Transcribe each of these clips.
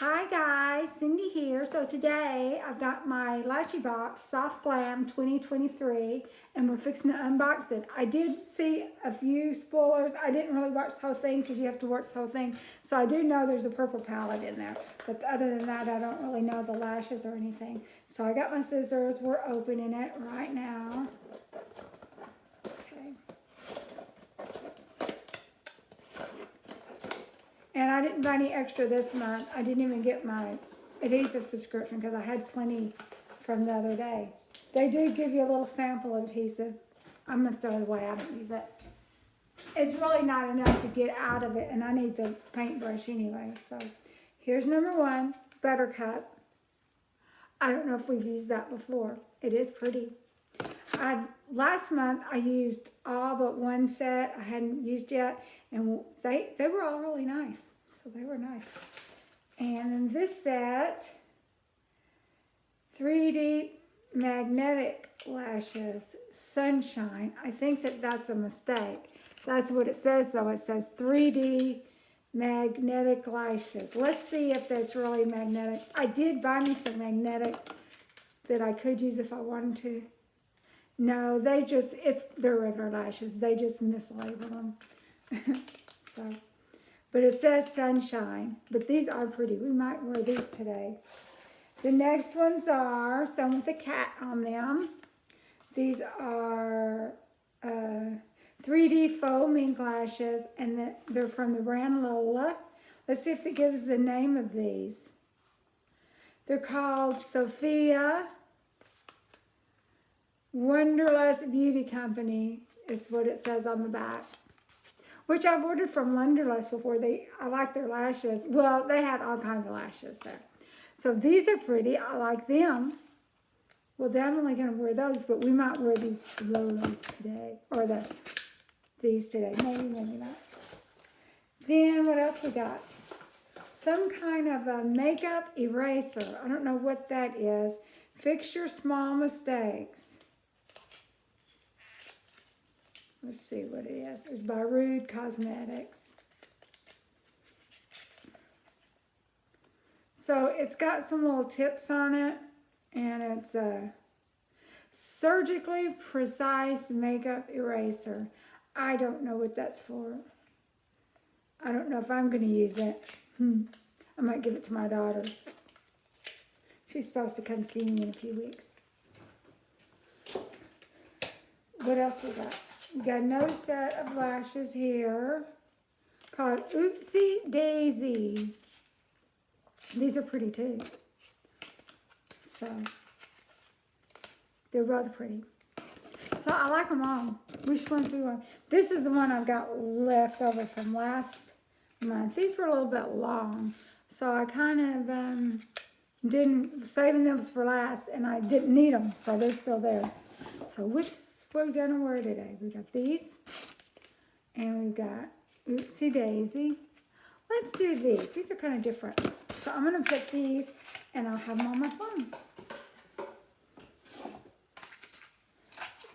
Hi guys, Cindy here. So today I've got my Lashy box, Soft Glam 2023, and we're fixing to unbox it. I did see a few spoilers. I didn't really watch the whole thing because you have to watch the whole thing. So I do know there's a purple palette in there. But other than that, I don't really know the lashes or anything. So I got my scissors. We're opening it right now. And I didn't buy any extra this month. I didn't even get my adhesive subscription because I had plenty from the other day. They do give you a little sample of adhesive. I'm going to throw it away. I don't use it. It's really not enough to get out of it, and I need the paintbrush anyway. So here's number one, Buttercup. I don't know if we've used that before. It is pretty. Last month I used all but one set I hadn't used yet, and they were all really nice. So they were nice. And in this set, 3D magnetic lashes, sunshine. I think that's a mistake. That's what it says though. It says 3D magnetic lashes. Let's see if that's really magnetic. I did buy me some magnetic that I could use if I wanted to. No, they're regular lashes. They just mislabeled them. But it says sunshine. But these are pretty. We might wear these today. The next ones are some with a cat on them. These are 3D foaming lashes, and they're from the brand Lola. Let's see if it gives the name of these. They're called Sophia Wonderlust Beauty Company is what it says on the back. Which I've ordered from Wonderlust before. I like their lashes. Well, they had all kinds of lashes there. So these are pretty. I like them. We're definitely going to wear those, but we might wear these Lolas today. Or these today. Maybe, maybe not. Then what else we got? Some kind of a makeup eraser. I don't know what that is. Fix your small mistakes. Let's see what it is. It's by Rude Cosmetics. So it's got some little tips on it, and it's a surgically precise makeup eraser. I don't know what that's for. I don't know if I'm going to use it. I might give it to my daughter. She's supposed to come see me in a few weeks. What else we got? We got another set of lashes here called Oopsie Daisy. These are pretty too. So, they're rather pretty. So, I like them all. Which ones do you want? This is the one I've got left over from last month. These were a little bit long. So, I kind of didn't, saving them for last, and I didn't need them. So, they're still there. So, which we're going to wear today? We got these, and we've got Oopsie Daisy. Let's do these. These are kind of different. So I'm going to put these, and I'll have them on my phone.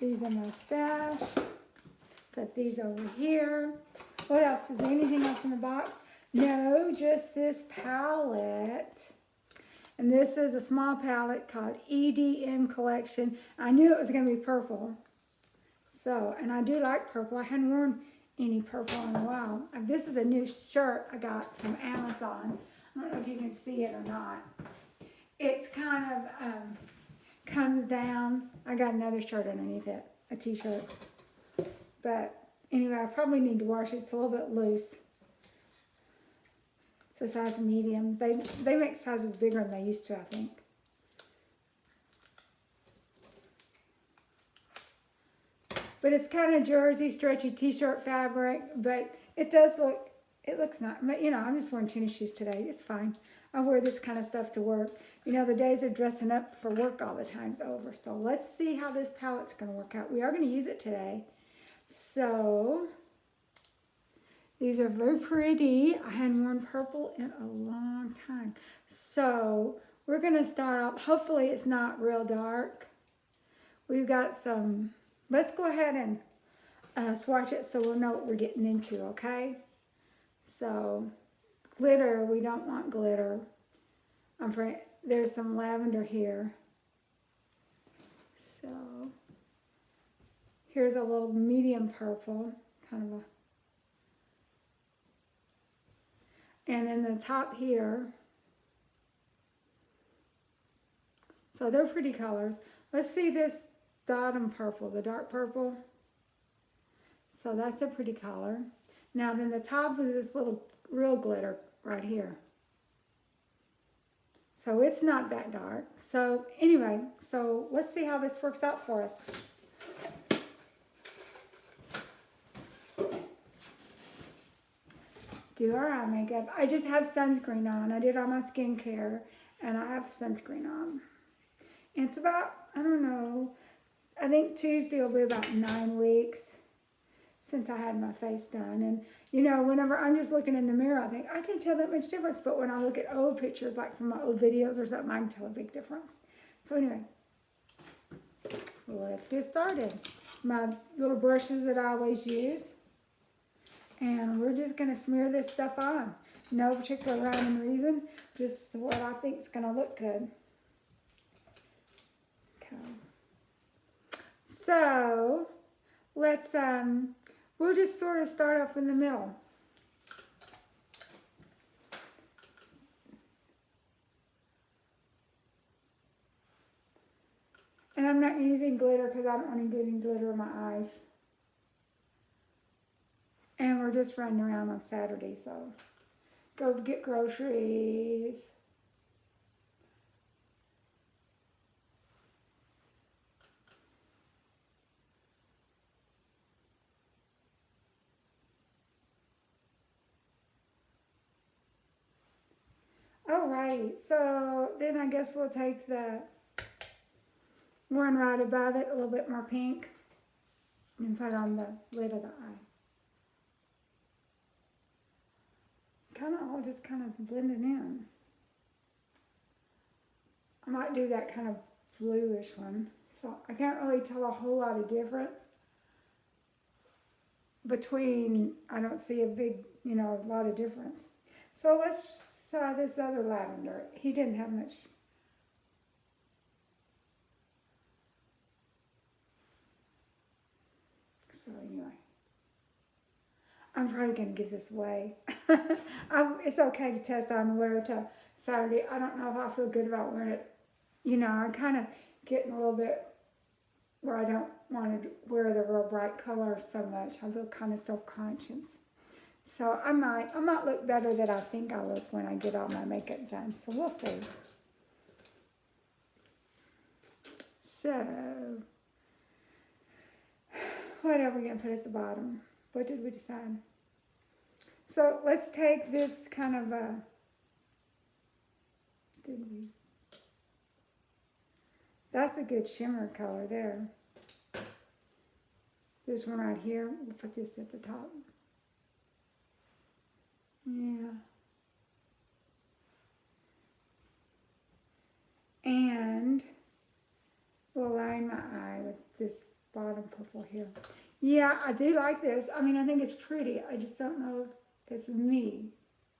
These are my stash. Put these over here. What else? Is there anything else in the box? No, just this palette. And this is a small palette called EDM Collection. I knew it was going to be purple. So, and I do like purple. I hadn't worn any purple in a while. This is a new shirt I got from Amazon. I don't know if you can see it or not. It's kind of comes down. I got another shirt underneath it, a t-shirt. But anyway, I probably need to wash it. It's a little bit loose. It's a size medium. They make sizes bigger than they used to, I think. But it's kind of jersey, stretchy t-shirt fabric, but it looks nice. But, you know, I'm just wearing tennis shoes today. It's fine. I wear this kind of stuff to work. You know, the days of dressing up for work all the time's over. So let's see how this palette's going to work out. We are going to use it today. So, these are very pretty. I hadn't worn purple in a long time. So, we're going to start off. Hopefully, it's not real dark. We've got some. Let's go ahead and swatch it so we'll know what we're getting into, okay? So, glitter, we don't want glitter. There's some lavender here. So here's a little medium purple, kind of a, and then the top here. So they're pretty colors. Let's see this bottom purple, the dark purple. So that's a pretty color. Now then the top is this little real glitter right here. So it's not that dark. So anyway, so let's see how this works out for us. Do our eye makeup. I just have sunscreen on. I did all my skincare and I have sunscreen on. And it's about, I don't know, I think Tuesday will be about 9 weeks since I had my face done. And you know, whenever I'm just looking in the mirror, I think I can't tell that much difference. But when I look at old pictures, like from my old videos or something, I can tell a big difference. So anyway, let's get started. My little brushes that I always use. And we're just going to smear this stuff on. No particular rhyme and reason, just what I think is going to look good. Okay. So, let's, we'll just sort of start off in the middle. And I'm not using glitter because I don't want to get any glitter in my eyes. And we're just running around on Saturday, so go get groceries. Alrighty, so then I guess we'll take the one right above it, a little bit more pink, and put on the lid of the eye. Kind of all just kind of blending in. I might do that kind of bluish one. So I can't really tell a whole lot of difference between, I don't see a big, you know, a lot of difference. So let's try this other lavender. He didn't have much. So anyway. I'm probably going to give this away. It's okay to test on and wear it till Saturday. I don't know if I feel good about wearing it. You know, I'm kind of getting a little bit where I don't want to wear the real bright color so much. I feel kind of self-conscious. So I might look better than I think I look when I get all my makeup done. So we'll see. So, what are we going to put at the bottom? What did we decide? So let's take this kind of that's a good shimmer color there. This one right here, we'll put this at the top. Yeah. And we'll line my eye with this bottom purple here. Yeah, I do like this. I mean, I think it's pretty. I just don't know if it's me.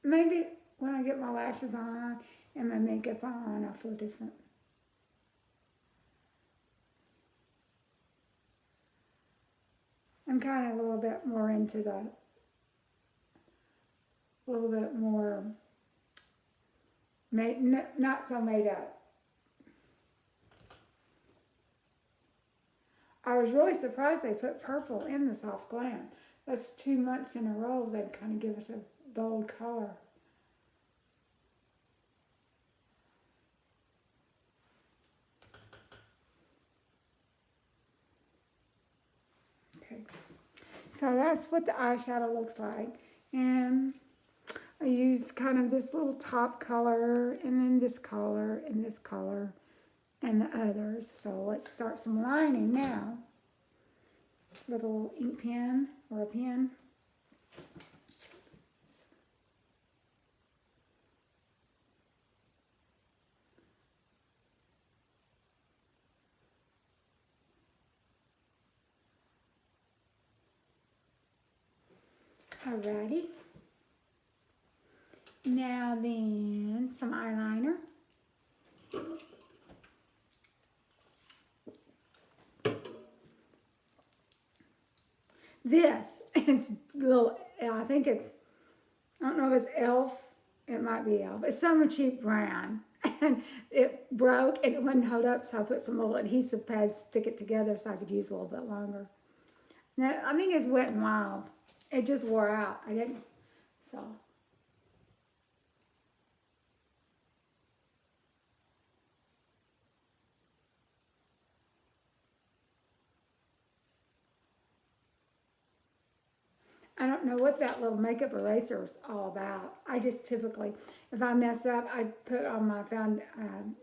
Maybe when I get my lashes on and my makeup on, I'll feel different. I'm kind of a little bit more into the, a little bit more, not so made up. I was really surprised they put purple in the soft glam. That's 2 months in a row they'd kind of give us a bold color. Okay, so that's what the eyeshadow looks like. And I use kind of this little top color and then this color and this color and the others. So let's start some lining now with a little ink pen or a pen. Alrighty. Now then, some eyeliner. This is little, I think it's, I don't know if it's Elf, it might be Elf. It's some cheap brand. And it broke and it wouldn't hold up, so I put some little adhesive pads to stick it together so I could use it a little bit longer. Now, I think it's Wet n Wild. It just wore out. I didn't, so. I don't know what that little makeup eraser is all about. I just typically, if I mess up, I put on my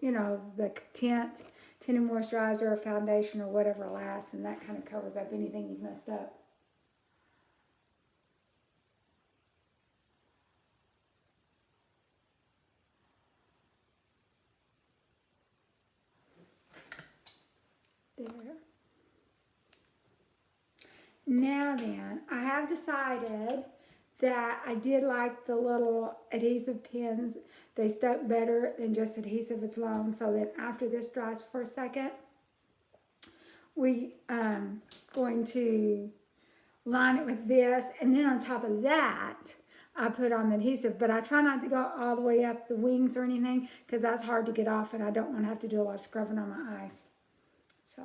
you know, the tinted moisturizer or foundation or whatever lasts, and that kind of covers up anything you've messed up. There. Now then, I have decided that I did like the little adhesive pins. They stuck better than just adhesive alone. So then after this dries for a second, we going to line it with this, and then on top of that, I put on the adhesive, but I try not to go all the way up the wings or anything because that's hard to get off, and I don't want to have to do a lot of scrubbing on my eyes. So.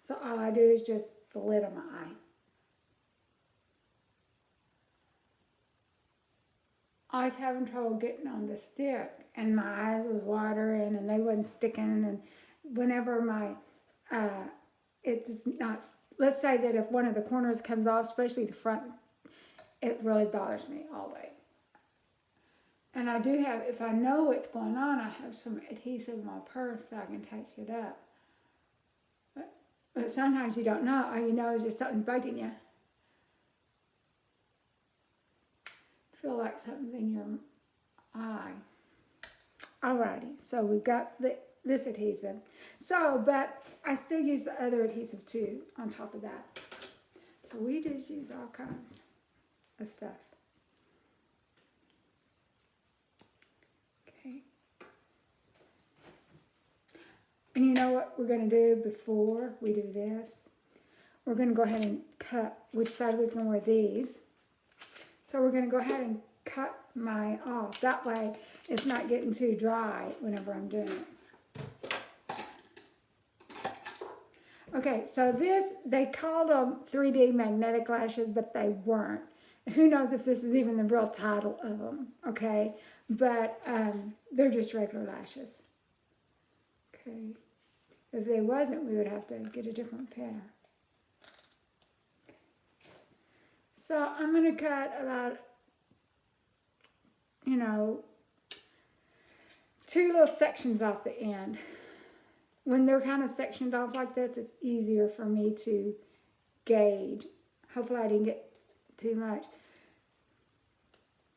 So all I do is just the lid of my eye. I was having trouble getting on the stick, and my eyes was watering, and they wasn't sticking, and whenever my, it's not, let's say that if one of the corners comes off, especially the front, it really bothers me all day. And I do have, if I know what's going on, I have some adhesive in my purse so I can touch it up. But sometimes you don't know. All you know is just something's bugging you. Feel like something's in your eye. Alrighty, so we've got this adhesive. So, but I still use the other adhesive too on top of that. So we just use all kinds of stuff. Okay. And you know what we're going to do before we do this? We're going to go ahead and cut which side we're going to wear these. So we're going to go ahead and cut mine off. That way it's not getting too dry whenever I'm doing it. Okay, so this, they called them 3D magnetic lashes, but they weren't. Who knows if this is even the real title of them, okay? But they're just regular lashes. Okay. If they wasn't, we would have to get a different pair. So I'm going to cut about, you know, 2 little sections off the end. When they're kind of sectioned off like this, it's easier for me to gauge. Hopefully I didn't get too much.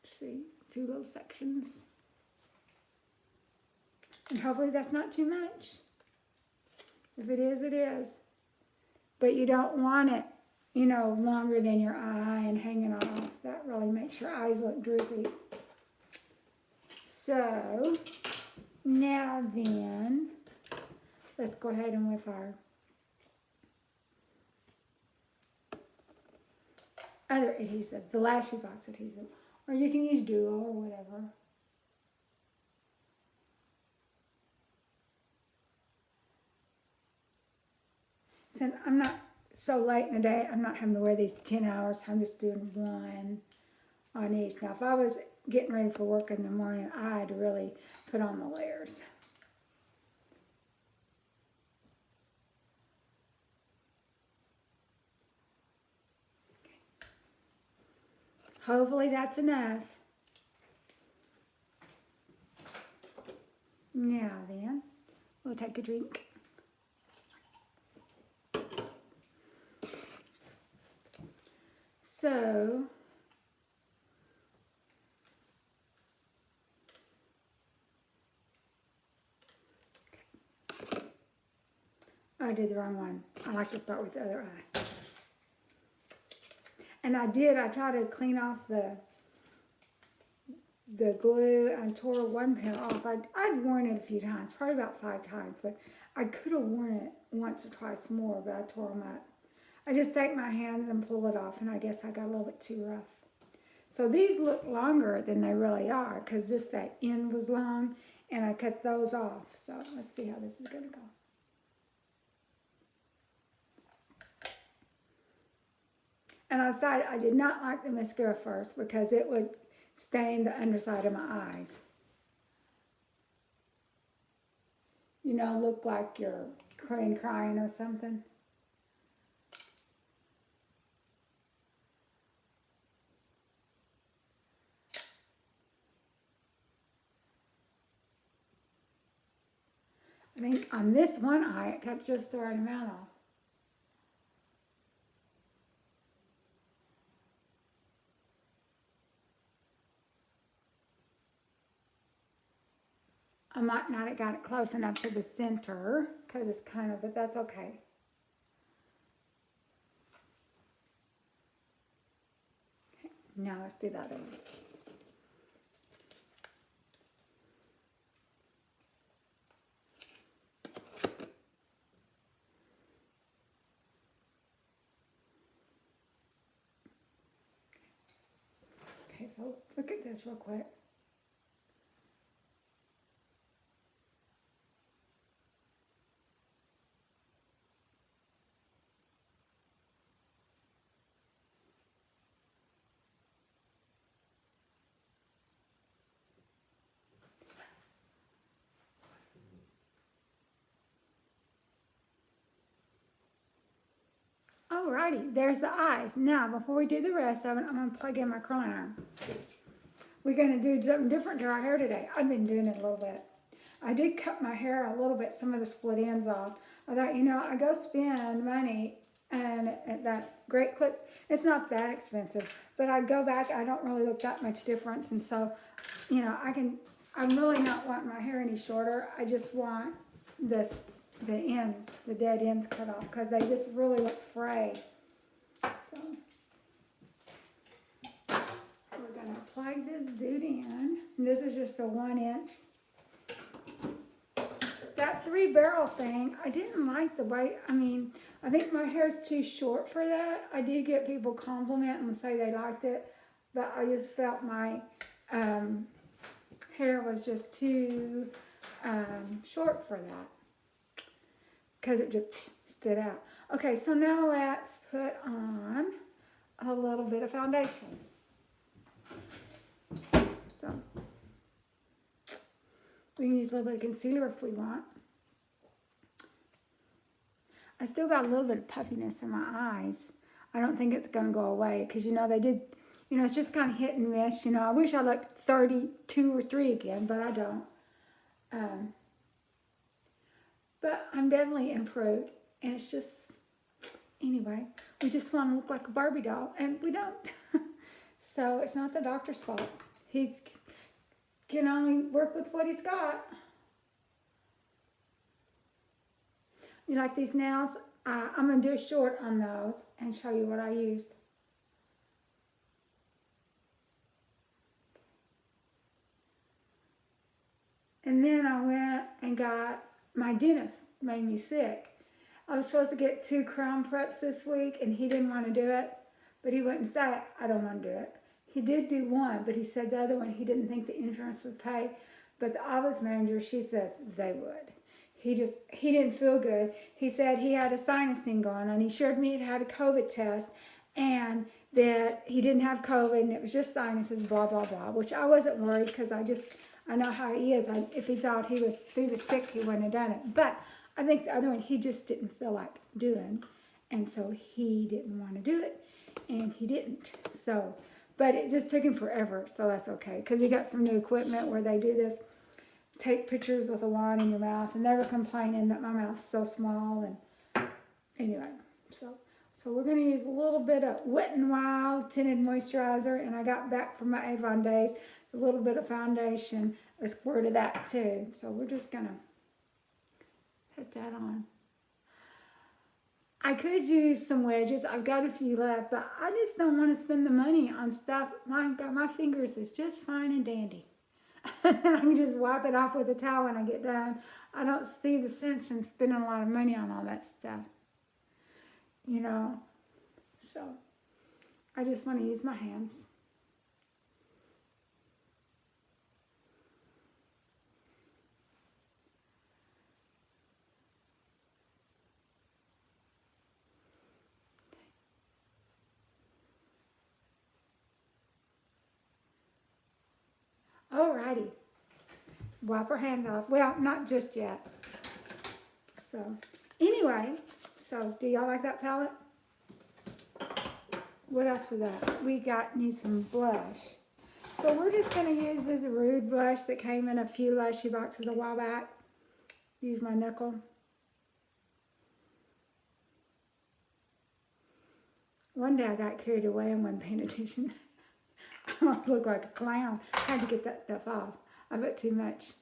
Let's see, 2 little sections. And hopefully that's not too much. If it is, it is. But you don't want it, you know, longer than your eye and hanging off. That really makes your eyes look droopy. So, now then, let's go ahead and with our other adhesive, the Lashy box adhesive. Or you can use Duo or whatever. Since I'm not so late in the day, I'm not having to wear these 10 hours. I'm just doing one on each. Now, if I was getting ready for work in the morning, I had to really put on the layers. Hopefully that's enough. Now then, we'll take a drink. So, I did the wrong one. I like to start with the other eye. And I tried to clean off the the glue and tore one pair off. I'd worn it a few times, probably about 5 times, but I could have worn it once or twice more, but I tore them up. I just take my hands and pull it off, and I guess I got a little bit too rough. So these look longer than they really are, because that end was long, and I cut those off. So let's see how this is going to go. And I decided I did not like the mascara first because it would stain the underside of my eyes. You know, look like you're crying or something. I think on this one eye, it cut just the right amount off. I might not have got it close enough to the center, because it's kind of, but that's okay. Okay, now let's do the other one. Okay, so look at this real quick. Alrighty, there's the eyes. Now, before we do the rest of it, I'm going to plug in my curling iron. We're going to do something different to our hair today. I've been doing it a little bit. I did cut my hair a little bit, some of the split ends off. I thought, you know, I go spend money and that great clips, it's not that expensive. But I go back, I don't really look that much difference. And so, you know, I'm really not wanting my hair any shorter. I just want the ends, the dead ends cut off because they just really look frayed. So we're going to plug this dude in. And this is just a 1 inch. That 3-barrel thing, I didn't like the way, I think my hair's too short for that. I did get people compliment and say they liked it, but I just felt my hair was just too short for that because it just stood out. Okay, so now let's put on a little bit of foundation. So we can use a little bit of concealer if we want. I still got a little bit of puffiness in my eyes. I don't think it's going to go away because, you know, they did, you know, it's just kind of hit and miss. You know, I wish I looked 32 or 3 again, but I don't. But I'm definitely improved. And it's just, anyway, we just want to look like a Barbie doll, and we don't. So it's not the doctor's fault. He can only work with what he's got. You like these nails? I'm going to do a short on those and show you what I used. And then I went and got, my dentist made me sick. I was supposed to get 2 crown preps this week, and he didn't want to do it. But he wouldn't say, I don't want to do it. He did do one, but he said the other one he didn't think the insurance would pay. But the office manager, she says they would. He didn't feel good. He said he had a sinus thing going on. He showed me he had a COVID test and that he didn't have COVID and it was just sinuses, blah, blah, blah, which I wasn't worried because I know how he is. If he thought he was sick, he wouldn't have done it. But I think the other one, he just didn't feel like doing. And so he didn't want to do it and he didn't. So, but it just took him forever. So that's okay because he got some new equipment where they do this. Take pictures with a wand in your mouth, and they were complaining that my mouth's so small. And anyway, so we're going to use a little bit of Wet n Wild tinted moisturizer, and I got back from my Avon days a little bit of foundation, a squirt of that too. So we're just going to put that on. I could use some wedges. I've got a few left, but I just don't want to spend the money on stuff. My fingers is just fine and dandy. And I can just wipe it off with a towel when I get done. I don't see the sense in spending a lot of money on all that stuff. You know, so I just want to use my hands. Alrighty. Wipe our hands off. Well, not just yet. So, anyway, so do y'all like that palette? What else we got? We need some blush. So we're just going to use this Rude blush that came in a few Lashy boxes a while back. Use my nickel. One day I got carried away and wasn't paying attention. I almost looked like a clown. I had to get that stuff off. I put too much.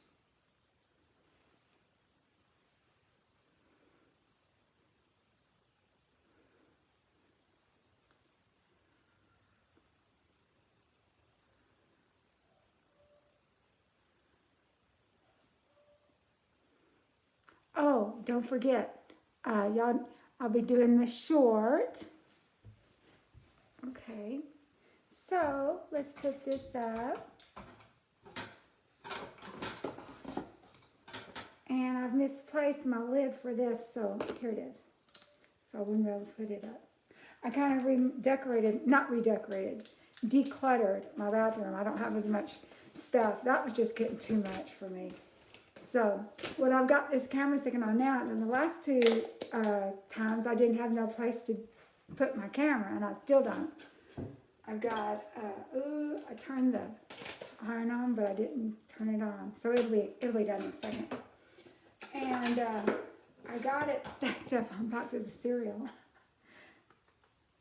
Oh, don't forget, y'all, I'll be doing the short. Okay, so let's put this up. And I've misplaced my lid for this, so here it is. So I wouldn't be able to put it up. I kind of decluttered my bathroom. I don't have as much stuff. That was just getting too much for me. So what I've got this camera sticking on now, and the last two times I didn't have no place to put my camera, and I still don't. I've got, I turned the iron on, but I didn't turn it on. So it'll be done in a second. And I got it stacked up on boxes of cereal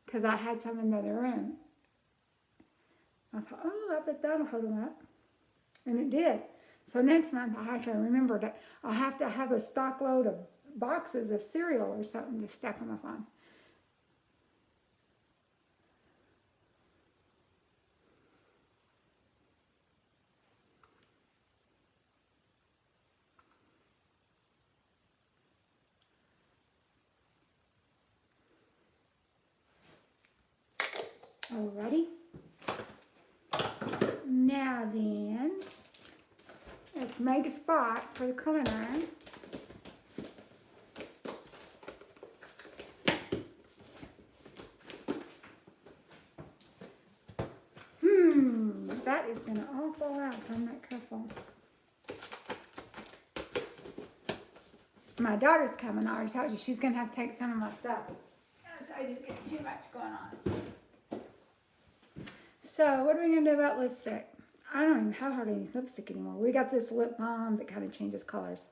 because I had some in the other room. I thought, oh, I bet that'll hold them up. And it did. So next month I have to remember that I'll have to have a stock load of boxes of cereal or something to stack them up on. Alrighty. Now then, let's make a spot for the curling iron. That is going to all fall out if I'm not careful. My daughter's coming. I already told you she's going to have to take some of my stuff. So I just get too much going on. So what are we going to do about lipstick? I don't even have hardly any lipstick anymore. We got this lip balm that kind of changes colors.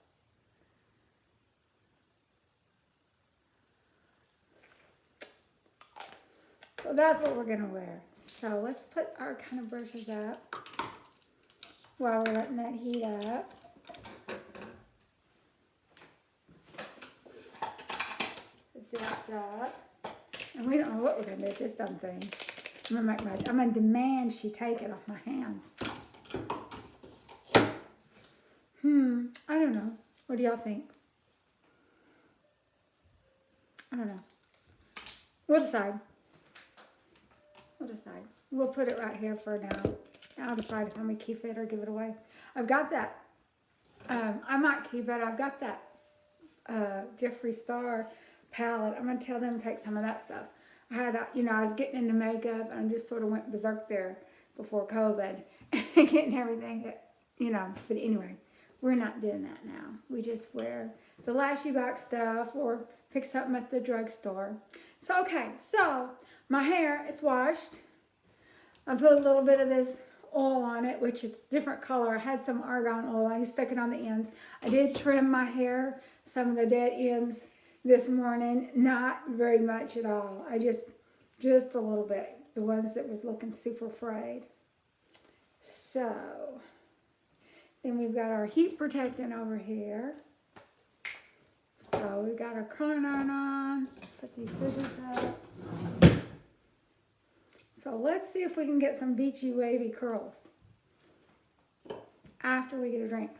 So that's what we're going to wear. So let's put our kind of brushes up while we're letting that heat up. Put this up. And we don't know what we're going to do with this dumb thing. I'm going to demand she take it off my hands. I don't know. What do y'all think? I don't know. We'll decide. We'll put it right here for now. I'll decide if I'm going to keep it or give it away. I've got that. I might keep it. I've got that Jeffree Star palette. I'm going to tell them to take some of that stuff. I had, I was getting into makeup and I just sort of went berserk there before COVID. Getting everything that, But anyway, we're not doing that now. We just wear the Lashy box stuff or pick something at the drugstore. So, okay. So, my hair, it's washed. I put a little bit of this oil on it, which is different color. I had some argan oil. I just stuck it on the ends. I did trim my hair, some of the dead ends this morning. Not very much at all. I just a little bit. The ones that was looking super frayed. So, then we've got our heat protectant over here. So So we got our curling iron on, put these scissors up. So let's see if we can get some beachy wavy curls after we get a drink.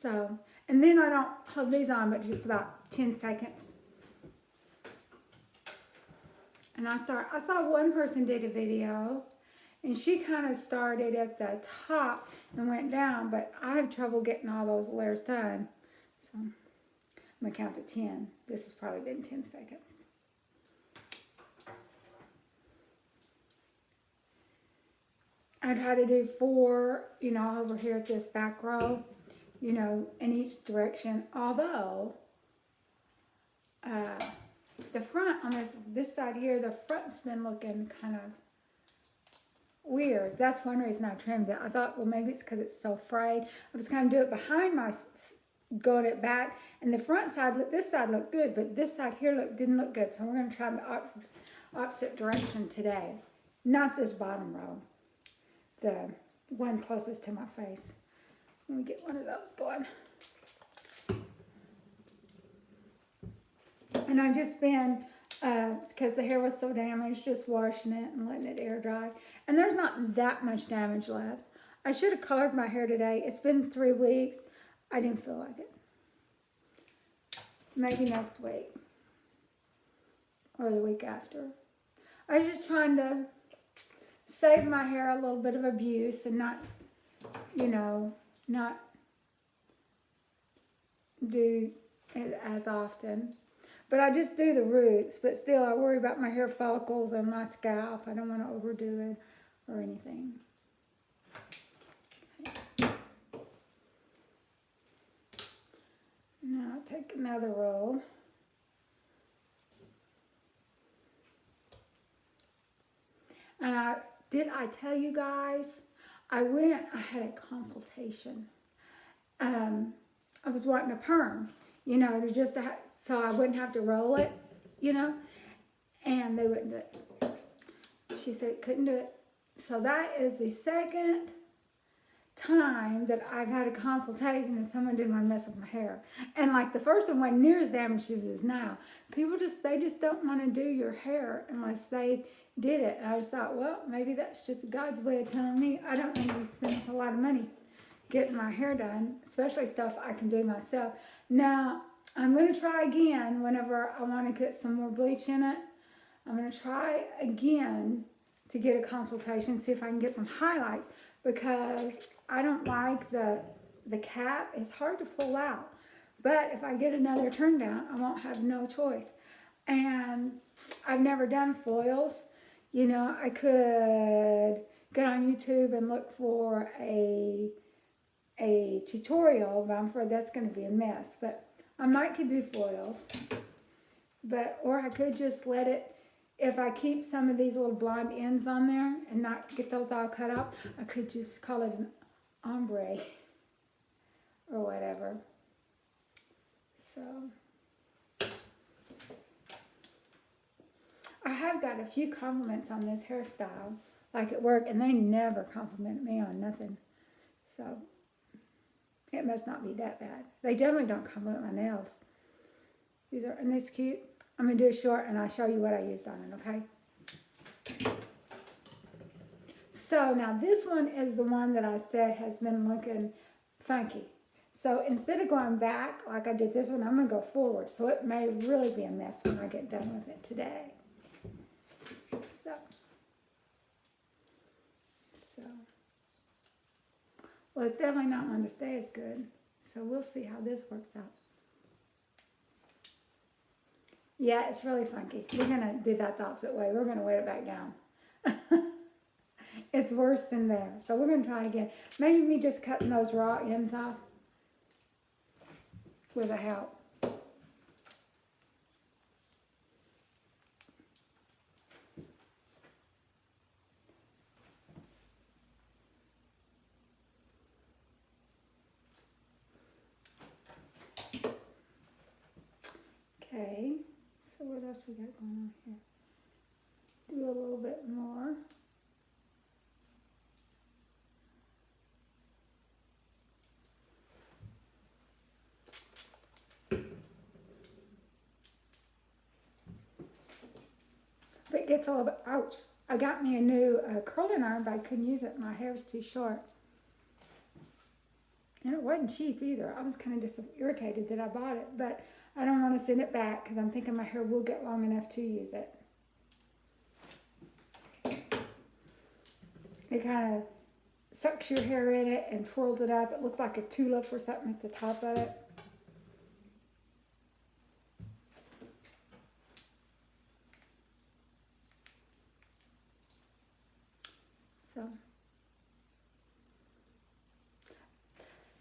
So, and then I don't hold these on but just about 10 seconds. And I saw one person did a video and she kind of started at the top and went down, but I have trouble getting all those layers done. So I'm gonna count to 10. This has probably been 10 seconds. I try to do 4, over here at this back row, in each direction. Although, the front on this side here, the front's been looking kind of weird. That's one reason I trimmed it. I thought, well, maybe it's because it's so frayed. I was going to do it behind going it back, and the front side, this side looked good, but this side here didn't look good. So we're going to try the opposite direction today. Not this bottom row, the one closest to my face. Let me get one of those going. And I've just been, because the hair was so damaged, just washing it and letting it air dry. And there's not that much damage left. I should have colored my hair today. It's been 3 weeks. I didn't feel like it. Maybe next week. Or the week after. I was just trying to save my hair a little bit of abuse and not, not do it as often. But I just do the roots, but still I worry about my hair follicles and my scalp. I don't want to overdo it or anything. Okay. Now I'll take another roll. And did I tell you guys? I had a consultation. I was wanting a perm, so I wouldn't have to roll it, and they wouldn't do it. She said couldn't do it. So that is the second time that I've had a consultation and someone didn't want to mess with my hair. And like the first one wasn't near as damaged as it is now. People they just don't want to do your hair unless they did it. And I just thought, well, maybe that's just God's way of telling me I don't need to be spending a lot of money getting my hair done, especially stuff I can do myself. Now, I'm going to try again whenever I want to get some more bleach in it. I'm going to try again to get a consultation, see if I can get some highlights, because I don't like the cap. It's hard to pull out. But if I get another turn down, I won't have no choice. And I've never done foils. I could get on YouTube and look for a tutorial, but I'm afraid that's going to be a mess. But I might could do foils, or I could just let it, if I keep some of these little blonde ends on there and not get those all cut off, I could just call it an ombre or whatever. So I have got a few compliments on this hairstyle, like at work, and they never compliment me on nothing. So it must not be that bad. They definitely don't compliment my nails. Isn't this cute? I'm going to do a short and I'll show you what I used on it, okay? So now this one is the one that I said has been looking funky. So instead of going back like I did this one, I'm going to go forward. So it may really be a mess when I get done with it today. Well, it's definitely not going to stay as good. So we'll see how this works out. Yeah, it's really funky. We're going to do that the opposite way. We're going to weight it back down. It's worse than there. So we're going to try again. Maybe me just cutting those raw ends off with a help. Okay, so what else we got going on here? Do a little bit more. But it gets a little bit, ouch. I got me a new curling iron, but I couldn't use it. My hair was too short. And it wasn't cheap either. I was kind of just irritated that I bought it, but I don't want to send it back because I'm thinking my hair will get long enough to use it. It kind of sucks your hair in it and twirls it up. It looks like a tulip or something at the top of it. So,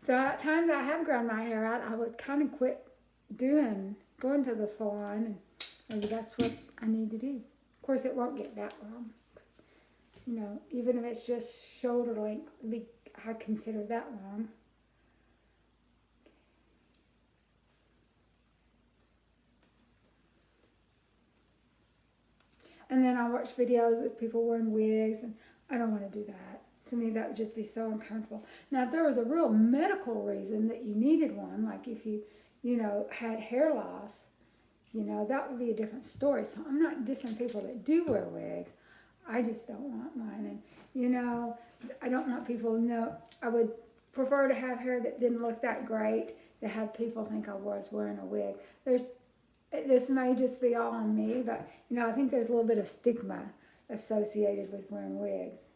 the times I have grown my hair out, I would kind of quit going to the salon, and maybe that's what I need to do. Of course, it won't get that long. You know, even if it's just shoulder length, I consider that long. And then I watch videos with people wearing wigs, and I don't want to do that. To me, that would just be so uncomfortable. Now, if there was a real medical reason that you needed one, like if you had hair loss, that would be a different story. So I'm not dissing people that do wear wigs. I just don't want mine. And, I don't want people to know. I would prefer to have hair that didn't look that great, to have people think I was wearing a wig. This may just be all on me, but, I think there's a little bit of stigma associated with wearing wigs.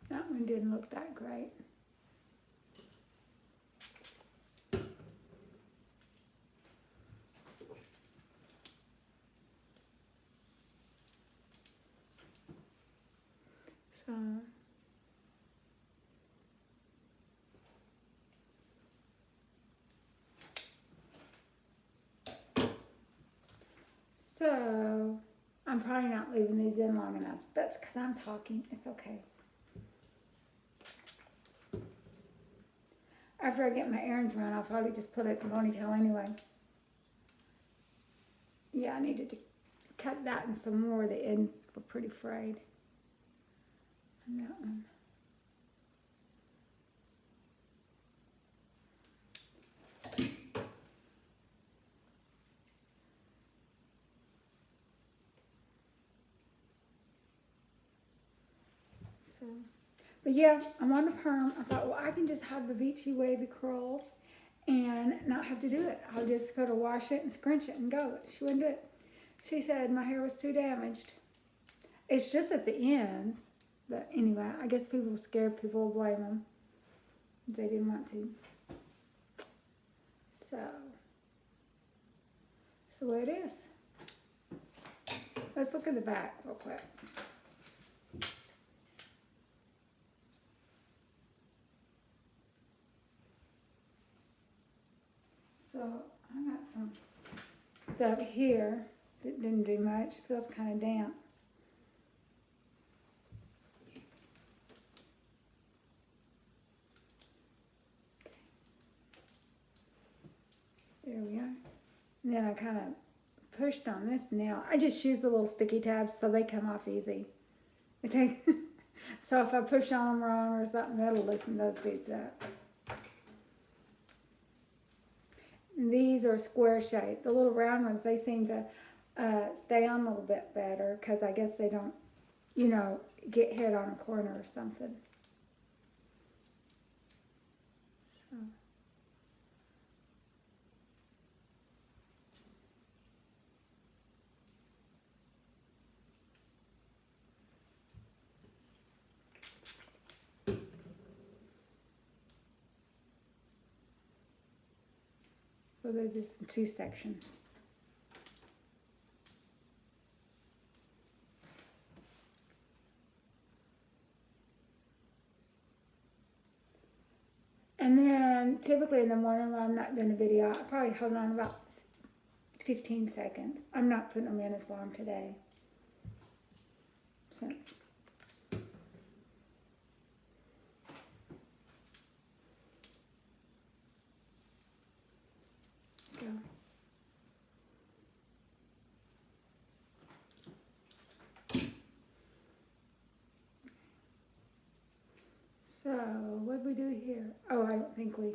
That one didn't look that great. So, I'm probably not leaving these in long enough. That's because I'm talking. It's okay. After I get my errands run, I'll probably just put it in a ponytail anyway. Yeah, I needed to cut that and some more. The ends were pretty frayed. And that one. So, but yeah, I'm on a perm. I thought, well, I can just have the beachy wavy curls and not have to do it. I'll just go to wash it and scrunch it and go. She wouldn't do it. She said my hair was too damaged. It's just at the ends. But anyway, I guess people were scared. People will blame them if they didn't want to. So, that's the way it is. Let's look at the back real quick. So, I got some stuff here that didn't do much. It feels kind of damp. There we are. And then I kind of pushed on this nail. I just use the little sticky tabs so they come off easy. So if I push on them wrong or something, that'll loosen those dudes up. And these are square shaped. The little round ones, they seem to stay on a little bit better because I guess they don't, get hit on a corner or something. So. So they're just in two sections. And then typically in the morning when I'm not doing a video, I probably hold on about 15 seconds. I'm not putting them in as long today. So. Go. So, what did we do here? Oh, I don't think we...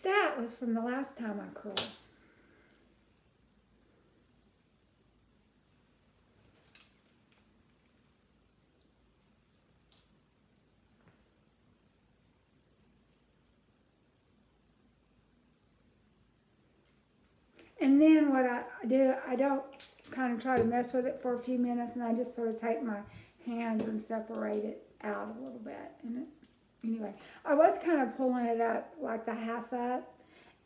That was from the last time I curled. And then what I do, I don't kind of try to mess with it for a few minutes, and I just sort of take my hands and separate it out a little bit. And anyway, I was kind of pulling it up, like the half up.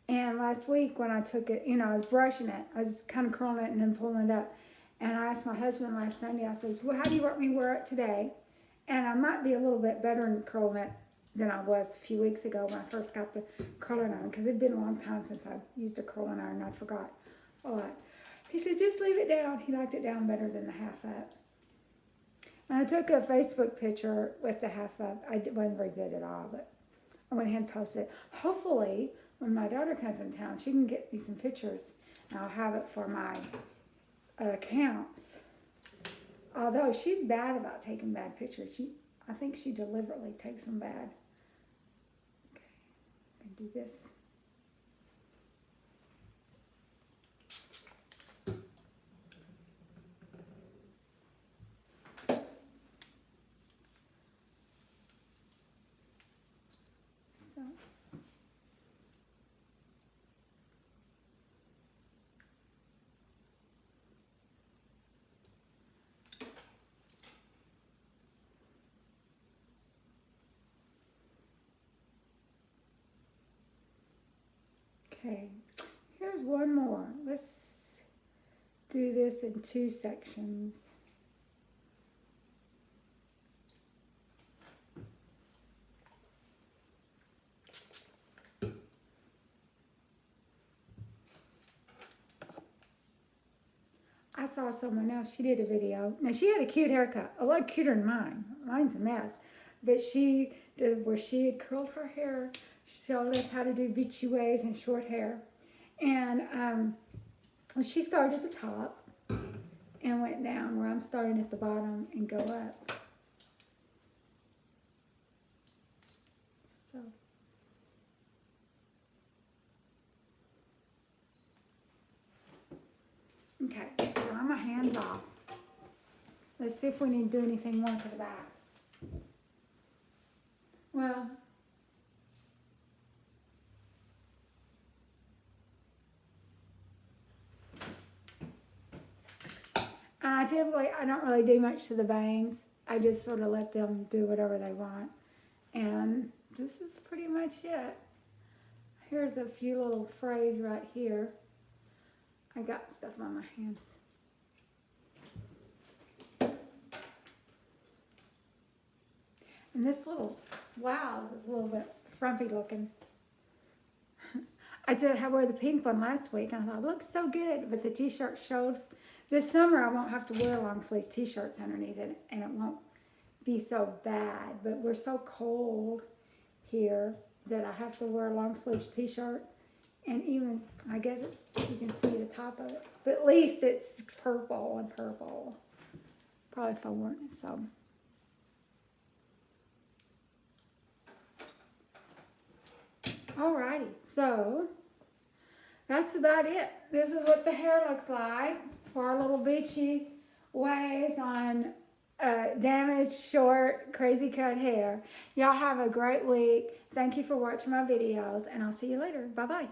And last week when I took it, I was brushing it. I was kind of curling it and then pulling it up. And I asked my husband last Sunday, I said, well, how do you want me to wear it today? And I might be a little bit better in curling it than I was a few weeks ago when I first got the curling iron, because it'd been a long time since I used a curling iron and I forgot a lot. He said, just leave it down. He liked it down better than the half up. And I took a Facebook picture with the half up. It wasn't very good at all, but I went ahead and posted it. Hopefully, when my daughter comes in town, she can get me some pictures, and I'll have it for my accounts. Although she's bad about taking bad pictures. I think she deliberately takes them bad. Okay, I can do this. So. Okay, here's one more. Let's do this in 2 sections. I saw someone else, she did a video. Now, she had a cute haircut, a lot cuter than mine. Mine's a mess. But she did where she had curled her hair. She showed us how to do beachy waves and short hair. And she started at the top and went down where I'm starting at the bottom and go up. So. Okay, dry my hands off. Let's see if we need to do anything more to the back. Well, I don't really do much to the bangs. I just sort of let them do whatever they want. And this is pretty much it. Here's a few little frays right here. I got stuff on my hands. And this little blouse is a little bit frumpy looking. I did wear the pink one last week, and I thought it looked so good, but the t-shirt showed. This summer I won't have to wear long sleeve t-shirts underneath it, and it won't be so bad. But we're so cold here that I have to wear a long sleeve t-shirt, and even I guess you can see the top of it, but at least it's purple and purple. Probably if I weren't so. Alrighty, so that's about it. This is what the hair looks like for our little beachy waves on damaged, short, crazy cut hair. Y'all have a great week. Thank you for watching my videos, and I'll see you later. Bye-bye.